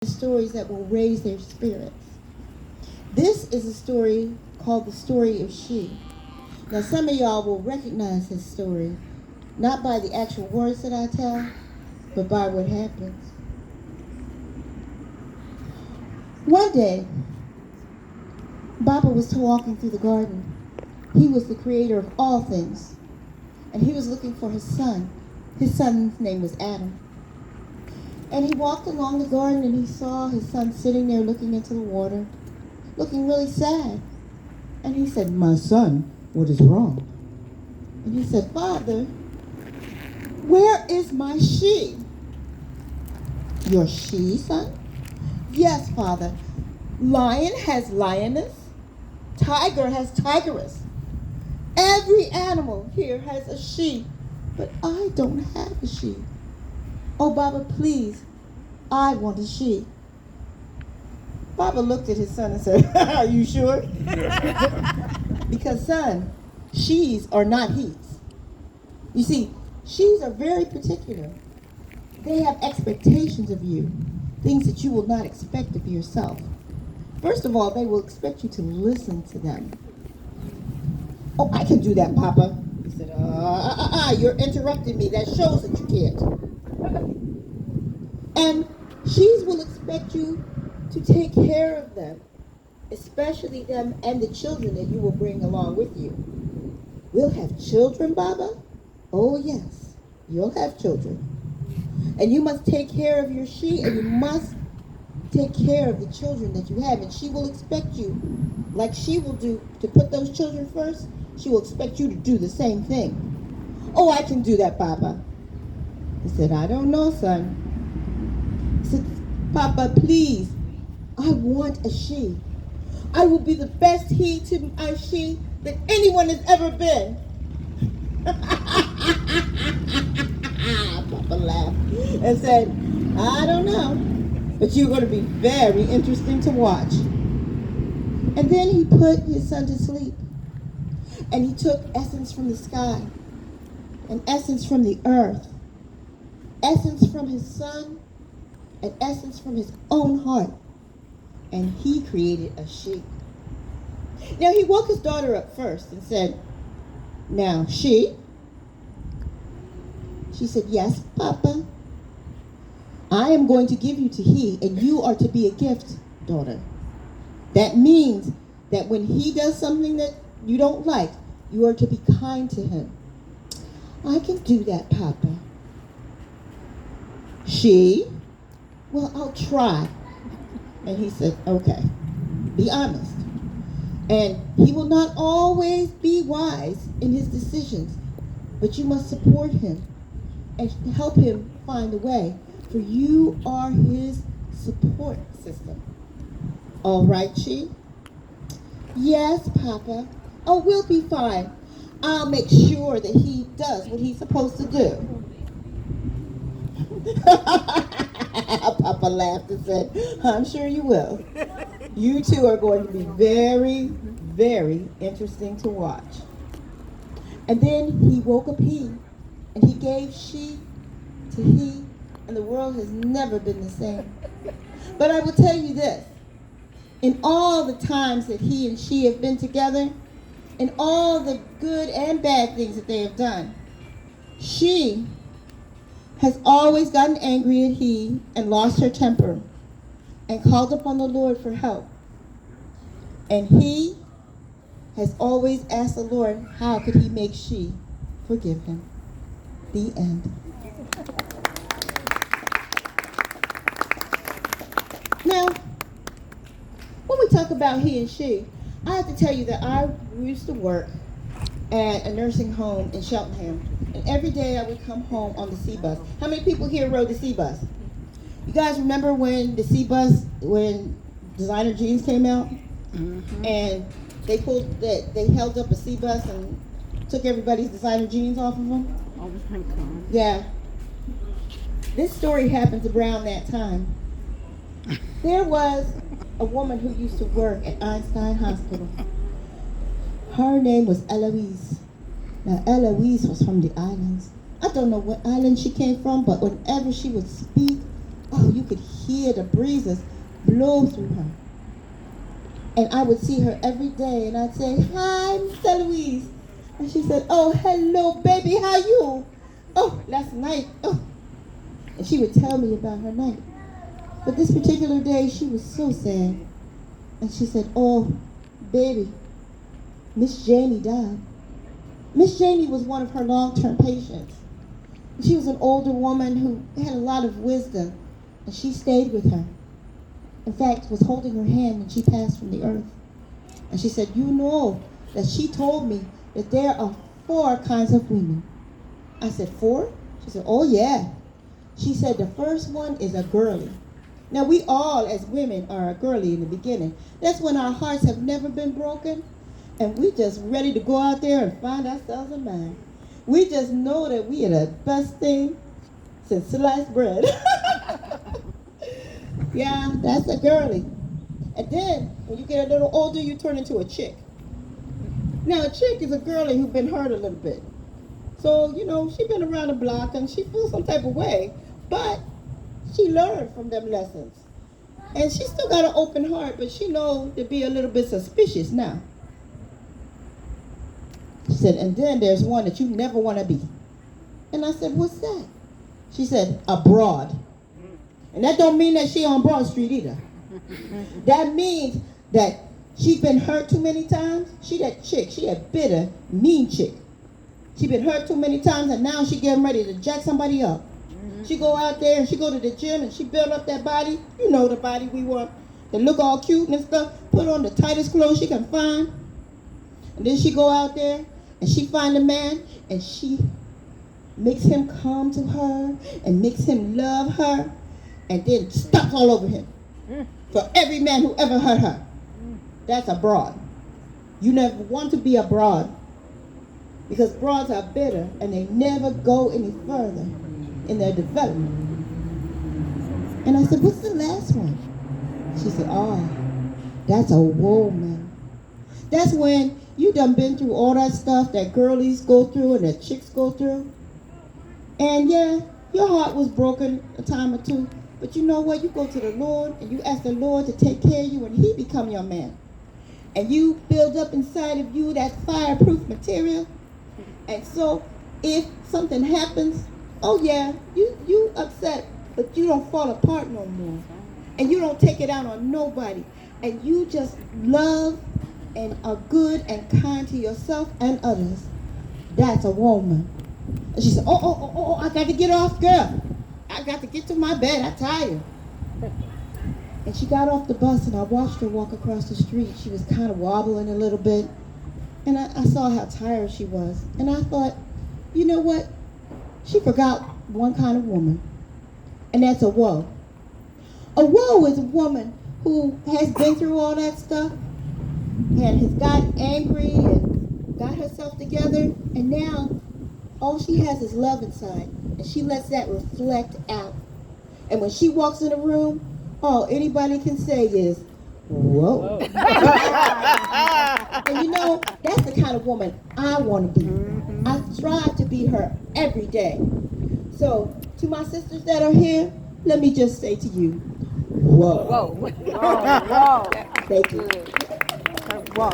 Stories that will raise their spirits. This is a story called The Story of She. Now, some of y'all will recognize this story, not by the actual words that I tell, but by what happens. One day, Baba was walking through the garden. He was the creator of all things, and he was looking for his son. His son's name was Adam. And he walked along the garden and he saw his son sitting there looking into the water, looking really sad. And he said, "My son, what is wrong?" And he said, "Father, where is my she?" "Your she, son?" "Yes, Father. Lion has lioness. Tiger has tigress. Every animal here has a she, but I don't have a she. Oh, Baba, please, I want a she." Baba looked at his son and said, "Are you sure?" Because, son, she's are not he's. You see, she's are very particular. They have expectations of you, things that you will not expect of yourself. First of all, they will expect you to listen to them. "Oh, I can do that, Papa." He said, you're interrupting me. That shows that you can't. And she's will expect you to take care of them, especially them and the children that you will bring along with you. "We'll have children, Baba?" "Oh, yes, you'll have children. And you must take care of your she, and you must take care of the children that you have. And she will expect you, like she will do, to put those children first. She will expect you to do the same thing." "Oh, I can do that, Papa." He said, "I don't know, son." He said, "Papa, please, I want a she. I will be the best he to my she that anyone has ever been." Papa laughed and said, "I don't know, but you're going to be very interesting to watch." And then he put his son to sleep. And he took essence from the sky, and essence from the earth, essence from his son, and essence from his own heart. And he created a she. Now he woke his daughter up first and said, "Now, she?" She said, "Yes, Papa. I am going to give you to he, and you are to be a gift, daughter. That means that when he does something that you don't like, you are to be kind to him." "I can do that, Papa." "She? Well, I'll try." And he said, "Okay, be honest. And he will not always be wise in his decisions, but you must support him and help him find a way, for you are his support system." "All right, she?" "Yes, Papa. Oh, we'll be fine. I'll make sure that he does what he's supposed to do." Papa laughed and said, "I'm sure you will. You two are going to be very, very interesting to watch." And then he woke up he, and he gave she to he, and the world has never been the same. But I will tell you this, in all the times that he and she have been together, in all the good and bad things that they have done, she has always gotten angry at he and lost her temper and called upon the Lord for help. And he has always asked the Lord, how could he make she forgive him? The end. Now, when we talk about he and she, I have to tell you that I used to work at a nursing home in Cheltenham. And every day I would come home on the C-Bus. How many people here rode the C-Bus? You guys remember when the C-Bus, when designer jeans came out? Mm-hmm. And they held up a C-Bus and took everybody's designer jeans off of them? Oh my God. Yeah. This story happens around that time. There was a woman who used to work at Einstein Hospital. Her name was Eloise. Now, Eloise was from the islands. I don't know what island she came from, but whenever she would speak, oh, you could hear the breezes blow through her. And I would see her every day, and I'd say, hi, Miss Eloise. And she said, oh, hello, baby, how you? Oh, last night, oh. And she would tell me about her night. But this particular day, she was so sad. And she said, oh, baby, Miss Janie died. Miss Janie was one of her long-term patients. She was an older woman who had a lot of wisdom, and she stayed with her. In fact, was holding her hand when she passed from the earth. And she said, you know that she told me that there are 4 kinds of women. I said, 4? She said, oh yeah. She said the first one is a girly. Now we all as women are a girly in the beginning. That's when our hearts have never been broken and we just ready to go out there and find ourselves a man. We just know that we are the best thing since sliced bread. Yeah, that's a girly. And then when you get a little older, you turn into a chick. Now a chick is a girly who's been hurt a little bit. So, you know, she's been around the block and she feels some type of way, but she learned from them lessons. And she still got an open heart, but she knows to be a little bit suspicious now. She said, and then there's one that you never want to be. And I said, what's that? She said, a broad. And that don't mean that she on Broad Street either. That means that she's been hurt too many times. She that chick, she a bitter, mean chick. She been hurt too many times and now she getting ready to jack somebody up. She go out there and she go to the gym and she build up that body. You know the body we want. That look all cute and stuff. Put on the tightest clothes she can find. And then she go out there and she find a man and she makes him come to her and makes him love her and then stomps all over him. For every man who ever hurt her. That's a broad. You never want to be a broad. Because broads are bitter and they never go any further in their development. And I said, what's the last one? She said, oh, that's a woman. That's when you done been through all that stuff that girlies go through and that chicks go through. And yeah, your heart was broken a time or two. But you know what? You go to the Lord and you ask the Lord to take care of you and he become your man. And you build up inside of you that fireproof material. And so if something happens, oh yeah, you upset, but you don't fall apart no more. And you don't take it out on nobody. And you just love and are good and kind to yourself and others. That's a woman. And she said, oh, I got to get off, girl. I got to get to my bed, I'm tired. And she got off the bus and I watched her walk across the street. She was kind of wobbling a little bit. And I saw how tired she was. And I thought, you know what? She forgot one kind of woman. And that's a woe. A woe is a woman who has been through all that stuff and has gotten angry and got herself together. And now all she has is love inside. And she lets that reflect out. And when she walks in a room, all anybody can say is, whoa. And you know, that's the kind of woman I want to be. I strive to be her every day. So, to my sisters that are here, let me just say to you, whoa. Whoa. Whoa. Thank you. Whoa.